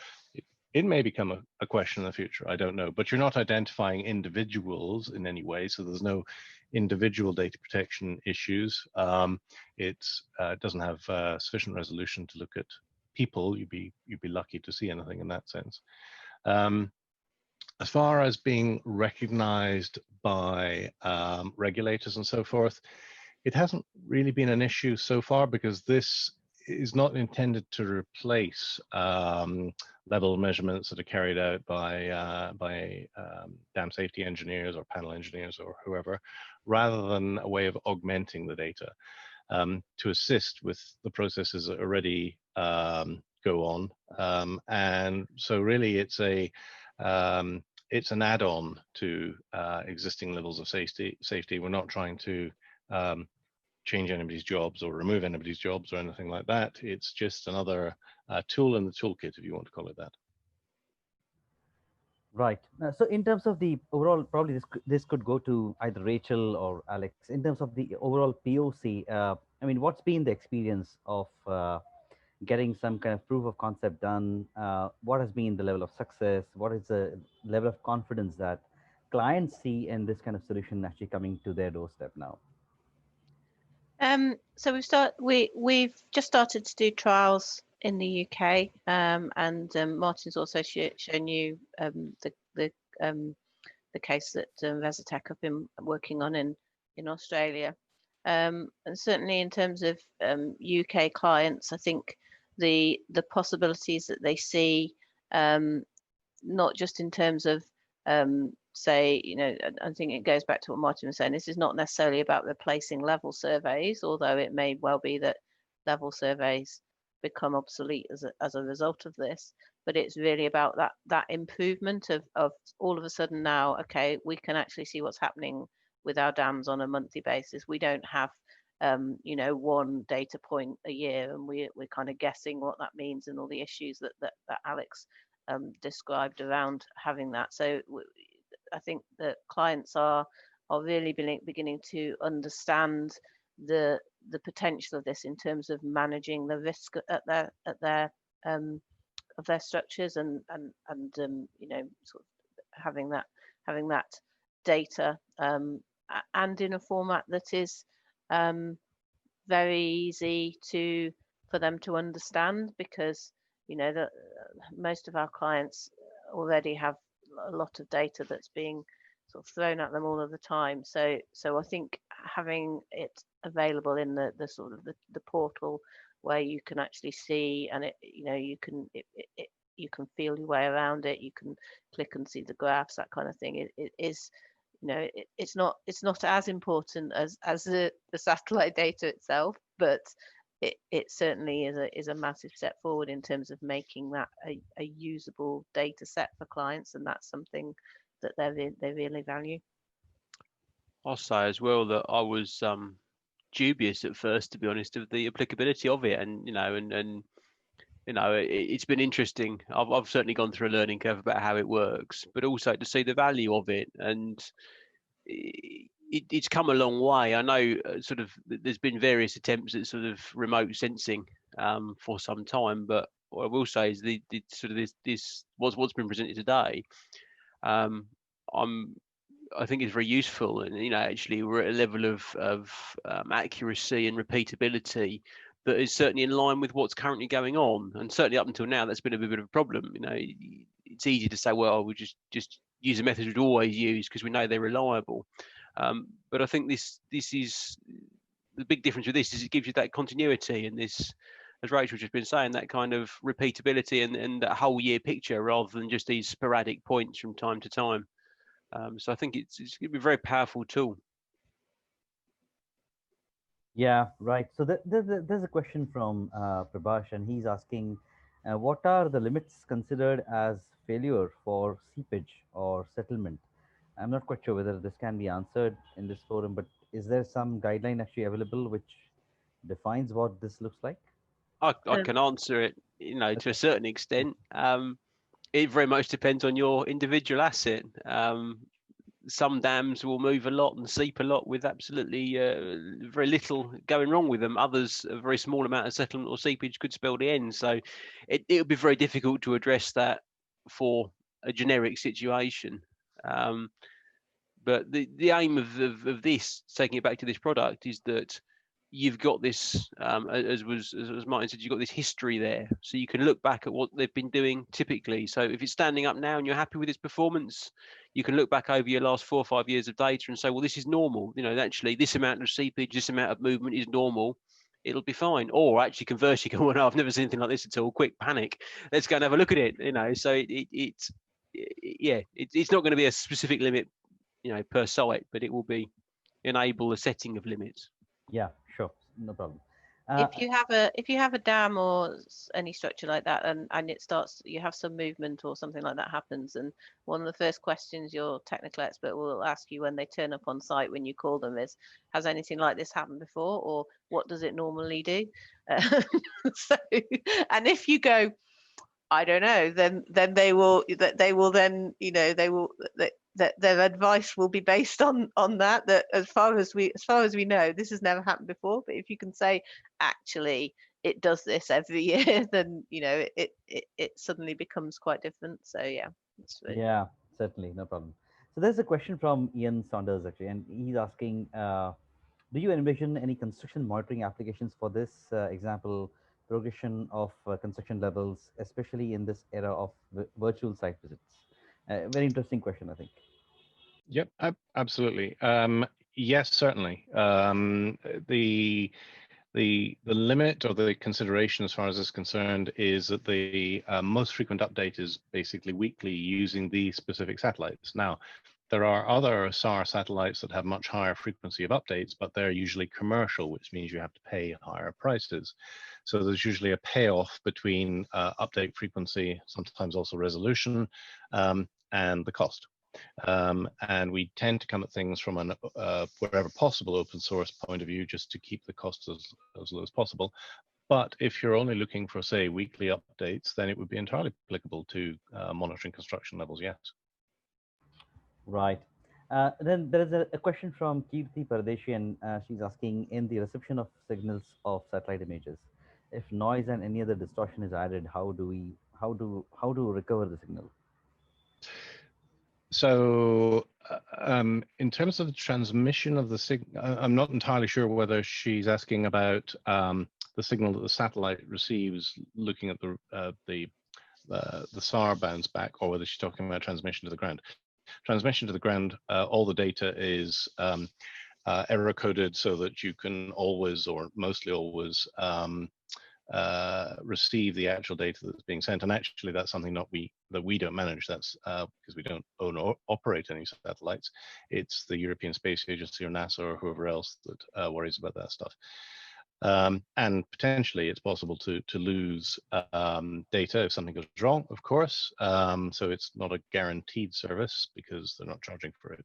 It may become a question in the future, I don't know, but you're not identifying individuals in any way, so there's no individual data protection issues. It doesn't have sufficient resolution to look at people. You'd be lucky to see anything in that sense. As far as being recognized by regulators and so forth, it hasn't really been an issue so far because this is not intended to replace level measurements that are carried out by dam safety engineers or panel engineers or whoever, rather than a way of augmenting the data to assist with the processes that already go on. And so really it's an add-on to existing levels of safety. We're not trying to change anybody's jobs or remove anybody's jobs or anything like that. It's just another tool in the toolkit, if you want to call it that. Right. So in terms of the overall, probably this could go to either Rachel or Alex. In terms of the overall POC, I mean, what's been the experience of getting some kind of proof of concept done? What has been the level of success? What is the level of confidence that clients see in this kind of solution actually coming to their doorstep now? So we've just started to do trials in the UK, and Martin's also shown you the case that Resertec have been working on in Australia. And certainly in terms of UK clients, I think the possibilities that they see, not just in terms of say, I think it goes back to what Martin was saying. This is not necessarily about replacing level surveys, although it may well be that level surveys become obsolete as a result of this. But it's really about that improvement of all of a sudden now, okay, we can actually see what's happening with our dams on a monthly basis. We don't have one data point a year, and we're kind of guessing what that means and all the issues that Alex described around having that. So I think that clients are really beginning to understand the potential of this in terms of managing the risk at their of their structures, and sort of having that data, and in a format that is very easy for them to understand, because that most of our clients already have a lot of data that's being sort of thrown at them all of the time. So I think having it available in the sort of the portal where you can actually see, and you can feel your way around it, you can click and see the graphs, that kind of thing. It is, it's not as important as the satellite data itself, but it certainly is a massive step forward in terms of making that a usable data set for clients, and that's something that they really value. I'll say as well that I was dubious at first, to be honest, of the applicability of it, and it's been interesting. I've certainly gone through a learning curve about how it works, but also to see the value of it, and it's come a long way. I know sort of there's been various attempts at sort of remote sensing for some time, but what I will say is the sort of this what's been presented today. I think it's very useful, and actually we're at a level of accuracy and repeatability that is certainly in line with what's currently going on, and certainly up until now that's been a bit of a problem. It's easy to say, well, we just use the methods we'd always use because we know they're reliable, but I think this is the big difference with this is it gives you that continuity, and this, as Rachel's just been saying, that kind of repeatability and that whole year picture rather than just these sporadic points from time to time. So I think it's going to be a very powerful tool. Yeah, right. So there's a question from Prabhash, and he's asking, what are the limits considered as failure for seepage or settlement? I'm not quite sure whether this can be answered in this forum, but is there some guideline actually available which defines what this looks like? I can answer it, to a certain extent. It very much depends on your individual asset. Some dams will move a lot and seep a lot with absolutely very little going wrong with them. Others, a very small amount of settlement or seepage could spell the end. So it would be very difficult to address that for a generic situation. But the aim of this, taking it back to this product, is that you've got this, as Martin said, you've got this history there, so you can look back at what they've been doing typically. So if it's standing up now and you're happy with its performance, you can look back over your last 4 or 5 years of data and say, well, this is normal. Actually, this amount of seepage, this amount of movement is normal. It'll be fine. Or actually, conversely, go, well, no, I've never seen anything like this at all. Quick panic. Let's go and have a look at it. So it's not going to be a specific limit, per site, but it will enable a setting of limits. Yeah, sure, no problem. If you have a dam or any structure like that, and it starts, you have some movement or something like that happens, and one of the first questions your technical expert will ask you when they turn up on site, when you call them, is, has anything like this happened before, or what does it normally do? And if you go, I don't know, then they will then, that their advice will be based on that as far as we know, this has never happened before. But if you can say, actually it does this every year, then it suddenly becomes quite different. So yeah, yeah, certainly, no problem. So there's a question from Ian Saunders actually, and he's asking, do you envision any construction monitoring applications for this? Example, progression of construction levels, especially in this era of virtual site visits? Very interesting question, I think. Yep, absolutely. Yes, certainly. The limit or the consideration as far as this is concerned is that the most frequent update is basically weekly using these specific satellites. Now, there are other SAR satellites that have much higher frequency of updates, but they're usually commercial, which means you have to pay higher prices. So there's usually a payoff between update frequency, sometimes also resolution, and the cost. And we tend to come at things from an wherever possible open source point of view, just to keep the cost as low as possible. But if you're only looking for, say, weekly updates, then it would be entirely applicable to monitoring construction levels, yes. Right. Then there is a question from Kirti Pardeshi, and she's asking, in the reception of signals of satellite images, if noise and any other distortion is added, how do recover the signal? So in terms of the transmission of the signal, I'm not entirely sure whether she's asking about the signal that the satellite receives looking at the SAR bounce back, or whether she's talking about transmission to the ground. Transmission to the ground, all the data is error coded so that you can always, or mostly always, receive the actual data that's being sent. And actually, that's something that we don't manage. That's because we don't own or operate any satellites. It's the European Space Agency or NASA or whoever else that worries about that stuff. And potentially, it's possible to lose data if something goes wrong, of course. So it's not a guaranteed service because they're not charging for it.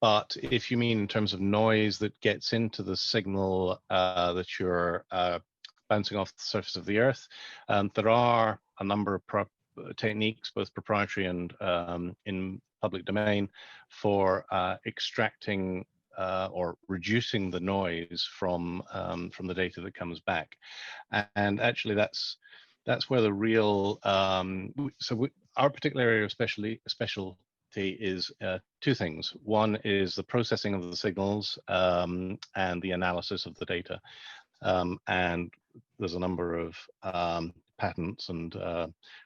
But if you mean in terms of noise that gets into the signal that you're bouncing off the surface of the Earth, there are a number of techniques, both proprietary and in public domain, for extracting or reducing the noise from the data that comes back. And actually, that's where the real our particular area of specialty is two things. One is the processing of the signals and the analysis of the data. And there's a number of patents and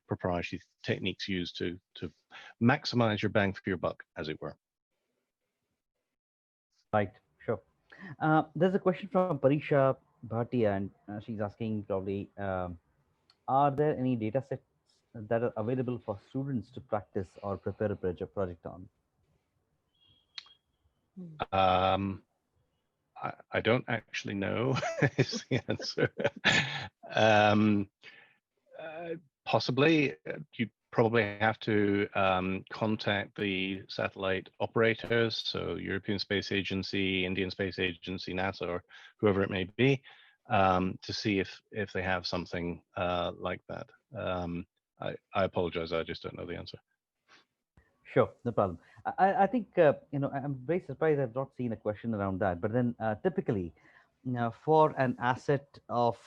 proprietary techniques used to maximize your bang for your buck, as it were. Right, sure. There's a question from Parisha Bhatia, and she's asking probably, are there any data sets that are available for students to practice or prepare a project on? I don't actually know is the answer. Possibly, you probably have to contact the satellite operators, so European Space Agency, Indian Space Agency, NASA, or whoever it may be, to see if they have something like that. I apologize, I just don't know the answer. Sure, no problem. I think, I'm very surprised I've not seen a question around that. But then typically, for an asset of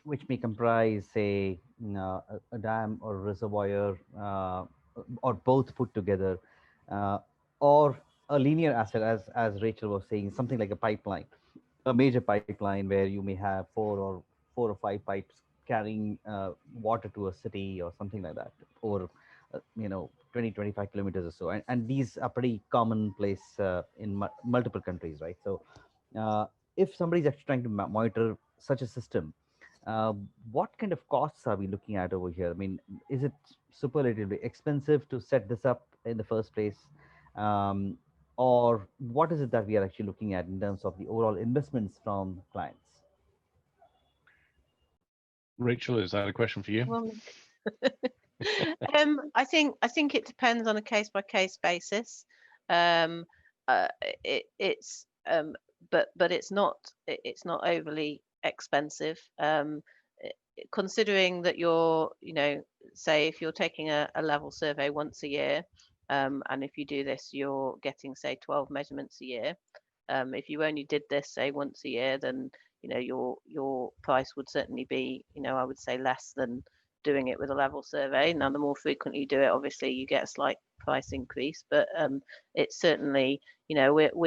which may comprise, say, a dam or a reservoir, or both put together, or a linear asset, as Rachel was saying, something like a pipeline, a major pipeline where you may have four or five pipes carrying water to a city or something like that, or 20-25 kilometers or so, and these are pretty commonplace in multiple countries, right? So if somebody's actually trying to monitor such a system, what kind of costs are we looking at over here? I mean, is it superlatively expensive to set this up in the first place, or what is it that we are actually looking at in terms of the overall investments from clients? Rachel, is that a question for you? Well, I think it depends on a case by case basis. But it's not overly expensive. Considering that you're, say if you're taking a level survey once a year, and if you do this, you're getting, say, 12 measurements a year. If you only did this, say, once a year, then your price would certainly be, I would say, less than doing it with a level survey. Now, the more frequently you do it, obviously you get a slight price increase, but it's certainly, we're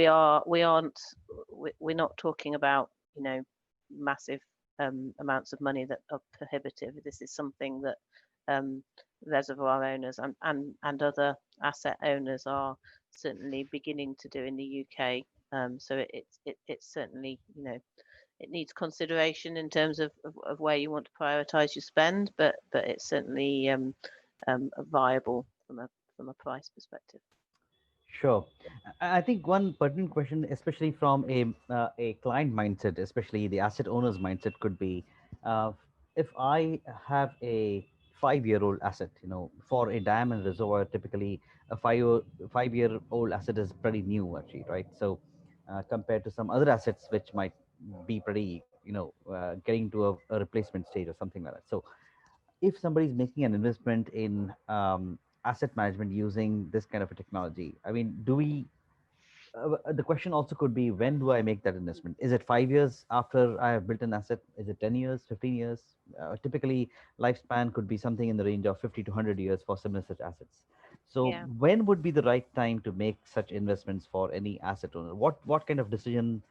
not talking about, massive amounts of money that are prohibitive. This is something that reservoir owners and other asset owners are certainly beginning to do in the UK. So it's certainly, it needs consideration in terms of where you want to prioritise your spend, but it's certainly viable from a price perspective. Sure. I think one pertinent question, especially from a client mindset, especially the asset owner's mindset, could be uh, if I have a 5-year-old asset, for a dam and reservoir, typically a 5-year-old asset is pretty new, actually, right? So compared to some other assets which might be pretty, getting to a replacement stage or something like that. So if somebody is making an investment in asset management using this kind of a technology, I mean, the question also could be, when do I make that investment? Is it 5 years after I have built an asset? Is it 10 years, 15 years? Typically, lifespan could be something in the range of 50 to 100 years for similar such assets. So Yeah. when would be the right time to make such investments for any asset owner? What kind of decision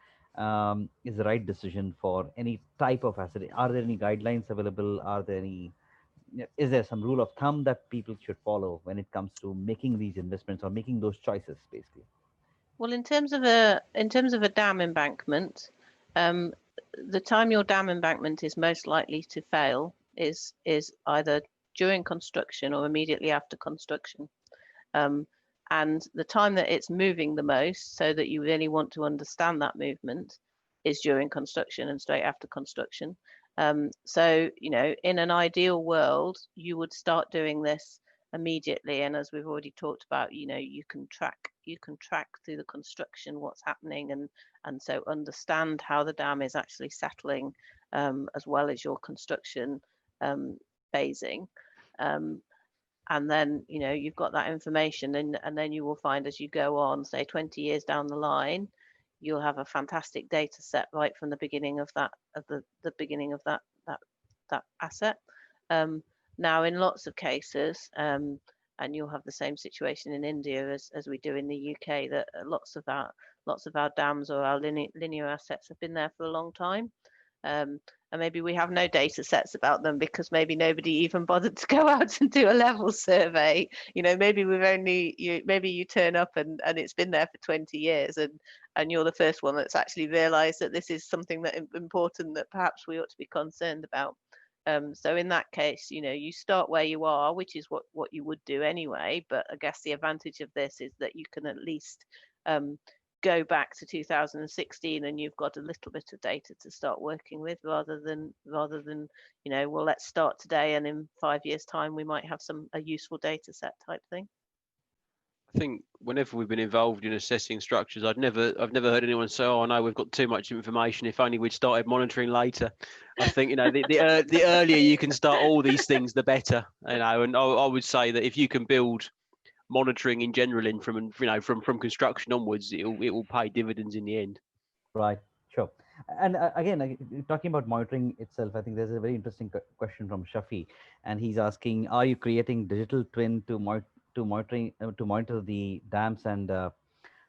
is the right decision for any type of asset? Are there any guidelines available? Are there any Is there some rule of thumb that people should follow when it comes to making these investments or making those choices, basically? Well, in terms of a dam embankment, the time your dam embankment is most likely to fail is either during construction or immediately after construction. And the time that it's moving the most, so that you really want to understand that movement, is during construction and straight after construction. So, in an ideal world, you would start doing this immediately. And as we've already talked about, you can track through the construction what's happening, and so understand how the dam is actually settling, as well as your construction phasing. And then you've got that information, and then you will find, as you go on, say 20 years down the line, you'll have a fantastic data set right from the beginning of the beginning of that asset. Now, in lots of cases, and you'll have the same situation in India as we do in the UK, that lots of our dams or our linear assets have been there for a long time. And maybe we have no data sets about them because maybe nobody even bothered to go out and do a level survey. Maybe maybe you turn up and it's been there for 20 years, and you're the first one that's actually realized that this is something that important that perhaps we ought to be concerned about. So in that case, you start where you are, which is what you would do anyway. But I guess the advantage of this is that you can at least go back to 2016 and you've got a little bit of data to start working with, rather than well, let's start today and in 5 years time we might have a useful data set type thing. I think whenever we've been involved in assessing structures, I've never heard anyone say, "Oh no, we've got too much information. If only we'd started monitoring later." I think the earlier you can start all these things, the better. And I would say that if you can build monitoring in general in from construction onwards, it will pay dividends in the end. Right, sure. And again, talking about monitoring itself, I think there's a very interesting question from Shafi, and he's asking, are you creating digital twin to monitor the dams and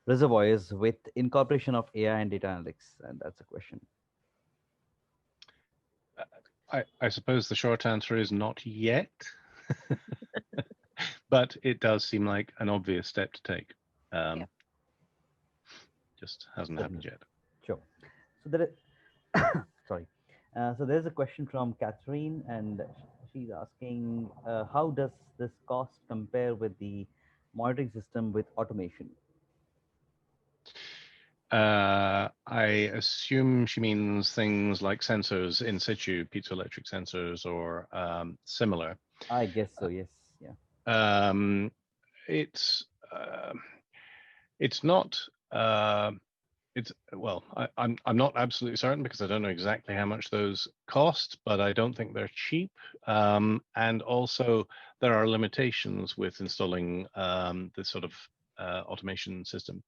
reservoirs with incorporation of AI and data analytics? And that's a question. I suppose the short answer is not yet, but it does seem like an obvious step to take. Yeah. Just hasn't happened yet. Sure. So there is, sorry. So there's a question from Catherine, and she's asking, how does this cost compare with the monitoring system with automation? I assume she means things like sensors in situ, piezoelectric sensors, or similar. I guess so. Yes. Yeah. It's not. I'm not absolutely certain because I don't know exactly how much those cost, but I don't think they're cheap. And also, there are limitations with installing this sort of automation system.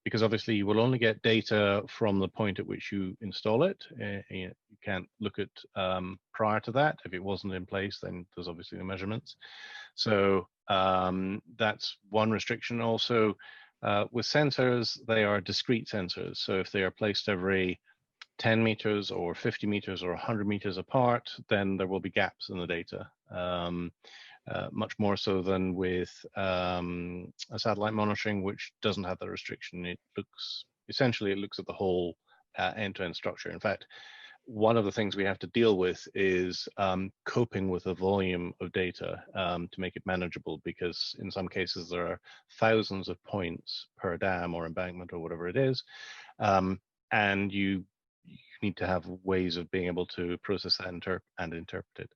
Because obviously you will only get data from the point at which you install it. You can't look at prior to that. If it wasn't in place, then there's obviously the measurements. So that's one restriction. Also, with sensors, they are discrete sensors. So if they are placed every 10 meters or 50 meters or 100 meters apart, then there will be gaps in the data. Much more so than with a satellite monitoring, which doesn't have that restriction. It looks, essentially, it looks at the whole end-to-end structure. In fact, one of the things we have to deal with is coping with the volume of data to make it manageable, because in some cases there are thousands of points per dam or embankment or whatever it is, and you need to have ways of being able to process that and interpret it.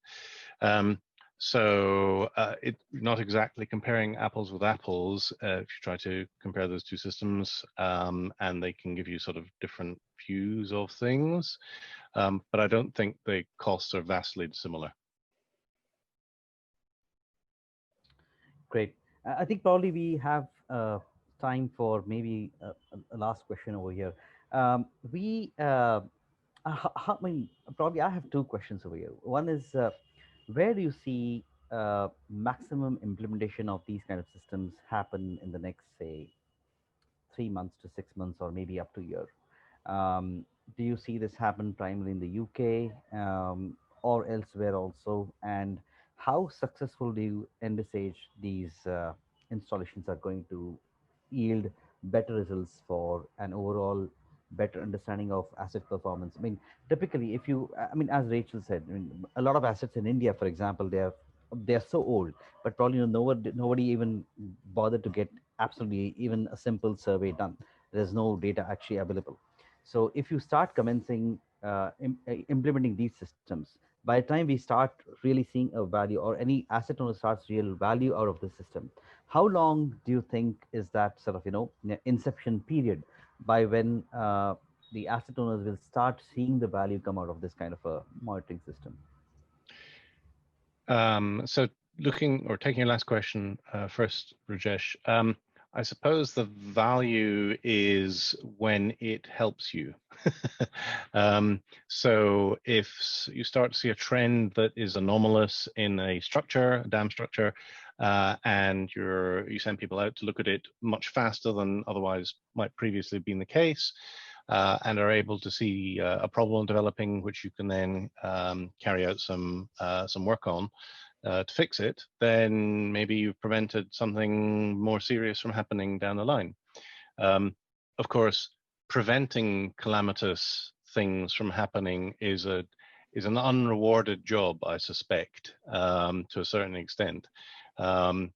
So it's not exactly comparing apples with apples if you try to compare those two systems, and they can give you sort of different views of things, but I don't think the costs are vastly dissimilar. Great. I think probably we have time for maybe a last question over here. I mean, probably I have two questions over here. One is, where do you see maximum implementation of these kind of systems happen in the next, say, 3 months to 6 months, or maybe up to a year? Do you see this happen primarily in the UK, or elsewhere also? And how successful do you envisage these installations are going to yield better results for an overall better understanding of asset performance? I mean, typically, if you, I mean, as Rachel said, I mean, a lot of assets in India, for example, they're so old, but probably nobody even bothered to get absolutely even a simple survey done. There's no data actually available. So if you start commencing implementing these systems, by the time we start really seeing a value, or any asset owner starts real value out of the system, how long do you think is that sort of, inception period by when the asset owners will start seeing the value come out of this kind of a monitoring system? So looking, or taking your last question first, Rajesh, I suppose the value is when it helps you. So if you start to see a trend that is anomalous in a structure, a dam structure, and you send people out to look at it much faster than otherwise might previously have been the case, and are able to see a problem developing, which you can then carry out some work on to fix it, then maybe you've prevented something more serious from happening down the line. Of course, preventing calamitous things from happening is an unrewarded job, I suspect, to a certain extent. The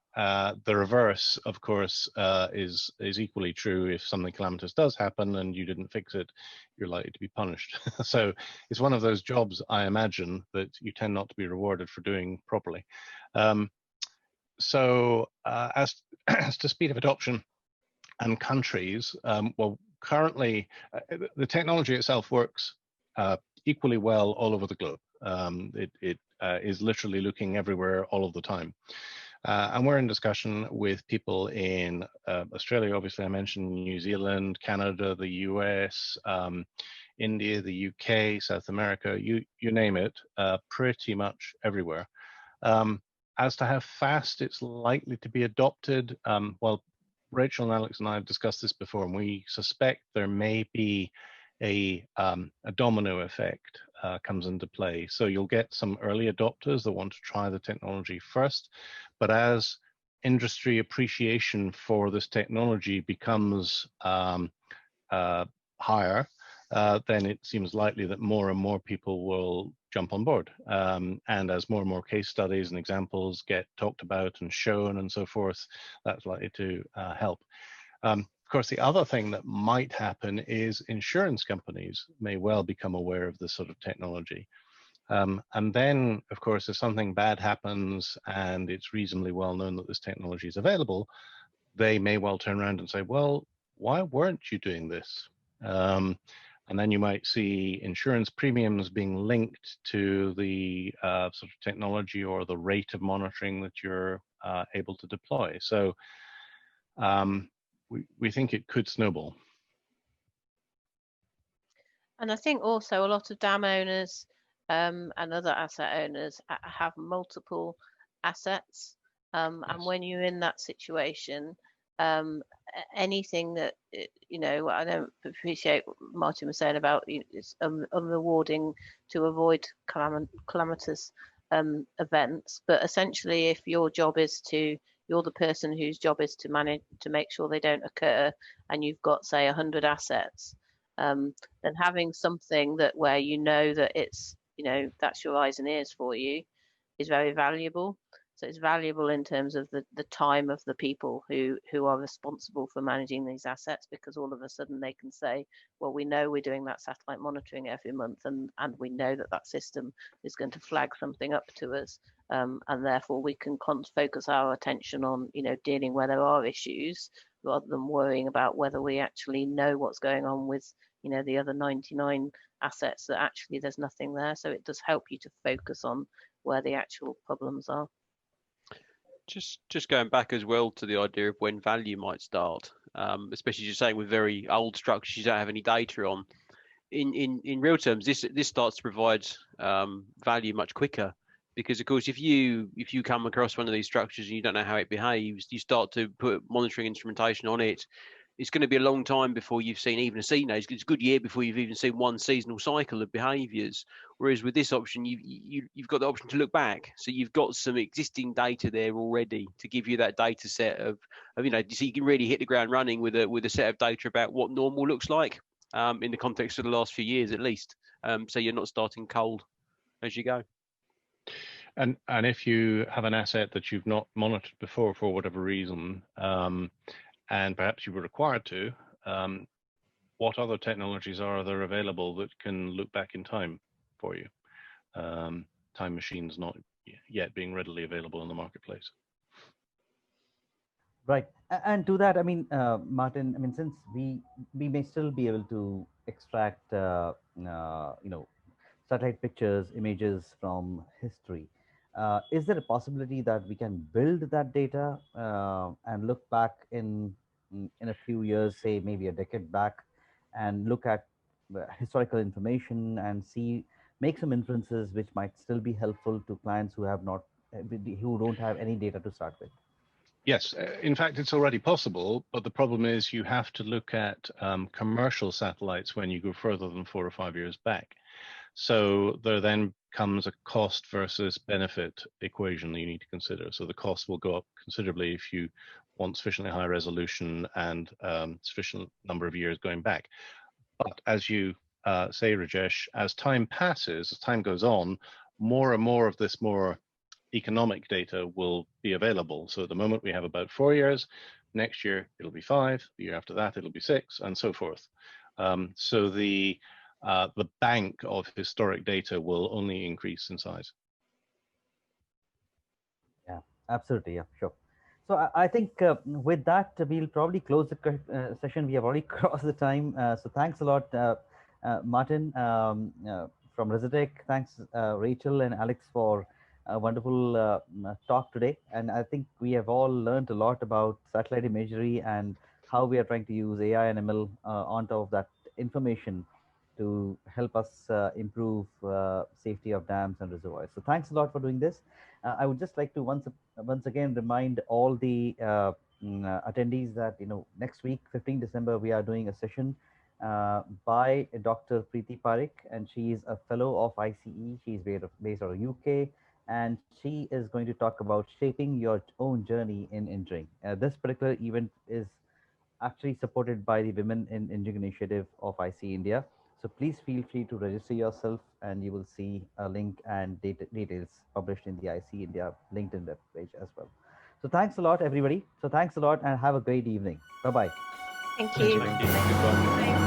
reverse, of course, is equally true. If something calamitous does happen and you didn't fix it, you're likely to be punished. So it's one of those jobs, I imagine, that you tend not to be rewarded for doing properly. So as to speed of adoption and countries, well, currently the technology itself works equally well all over the globe. It is literally looking everywhere all of the time. And we're in discussion with people in Australia, obviously I mentioned, New Zealand, Canada, the US, India, the UK, South America, you name it, pretty much everywhere. As to how fast it's likely to be adopted, well, Rachel and Alex and I have discussed this before, and we suspect there may be a domino effect comes into play. So you'll get some early adopters that want to try the technology first, but as industry appreciation for this technology becomes higher, then it seems likely that more and more people will jump on board. And as more and more case studies and examples get talked about and shown and so forth, that's likely to help. Of course, the other thing that might happen is insurance companies may well become aware of this sort of technology. And then, of course, if something bad happens and it's reasonably well known that this technology is available, they may well turn around and say, well, why weren't you doing this? And then you might see insurance premiums being linked to the sort of technology or the rate of monitoring that you're able to deploy. So we think it could snowball. And I think also a lot of dam owners and other asset owners have multiple assets. Yes. And when you're in that situation, anything that, you know, I don't appreciate what Martin was saying about, you know, it's unrewarding to avoid calamitous events. But essentially, if your job is to, you're the person whose job is to manage, to make sure they don't occur, and you've got, say, 100 assets, then having something that where you know that it's, you know, that's your eyes and ears for you is very valuable. So it's valuable in terms of the time of the people who are responsible for managing these assets, because all of a sudden they can say, well, we know we're doing that satellite monitoring every month, and we know that that system is going to flag something up to us, and therefore we can focus our attention on, you know, dealing where there are issues, rather than worrying about whether we actually know what's going on with, you know, the other 99 assets, that actually there's nothing there. So it does help you to focus on where the actual problems are. Just going back as well to the idea of when value might start, especially just saying with very old structures you don't have any data on. In real terms, this starts to provide value much quicker, because of course if you come across one of these structures and you don't know how it behaves, you start to put monitoring instrumentation on it. It's going to be a long time before you've seen even a season. It's a good year before you've even seen one seasonal cycle of behaviours. Whereas with this option, you've got the option to look back. So you've got some existing data there already to give you that data set of you know, so you can really hit the ground running with a set of data about what normal looks like in the context of the last few years at least. So you're not starting cold as you go. And if you have an asset that you've not monitored before for whatever reason, and perhaps you were required to, what other technologies are there available that can look back in time for you? Time machines not yet being readily available in the marketplace. Right. And to that, I mean, Martin, I mean, since we may still be able to extract, you know, satellite pictures, images from history, is there a possibility that we can build that data and look back in a few years, say maybe a decade back, and look at historical information and make some inferences which might still be helpful to clients who have not, who don't have any data to start with? Yes, in fact, it's already possible, but the problem is you have to look at commercial satellites when you go further than 4 or 5 years back. So there then comes a cost versus benefit equation that you need to consider. So the cost will go up considerably if you want sufficiently high resolution and sufficient number of years going back. But as you say, Rajesh, as time passes, as time goes on, more and more of this more economic data will be available. So at the moment we have about 4 years. Next year it'll be 5. The year after that it'll be 6, and so forth. So the bank of historic data will only increase in size. Yeah, absolutely. Yeah, sure. So I think with that, we'll probably close the session. We have already crossed the time. So thanks a lot, Martin from Resertech. Thanks, Rachel and Alex, for a wonderful talk today. And I think we have all learned a lot about satellite imagery and how we are trying to use AI and ML on top of that information to help us improve safety of dams and reservoirs. So thanks a lot for doing this. I would just like to once again remind all the attendees that, you know, next week, 15 December, we are doing a session by Dr. Preeti Parekh, and she is a fellow of ICE. She's based out of UK, and she is going to talk about shaping your own journey in engineering. This particular event is actually supported by the Women in Engineering Initiative of IC India. So please feel free to register yourself, and you will see a link and details published in the IC India LinkedIn web page as well. So thanks a lot, everybody. So thanks a lot, and have a great evening. Bye-bye. Thank you. Thank you. Goodbye.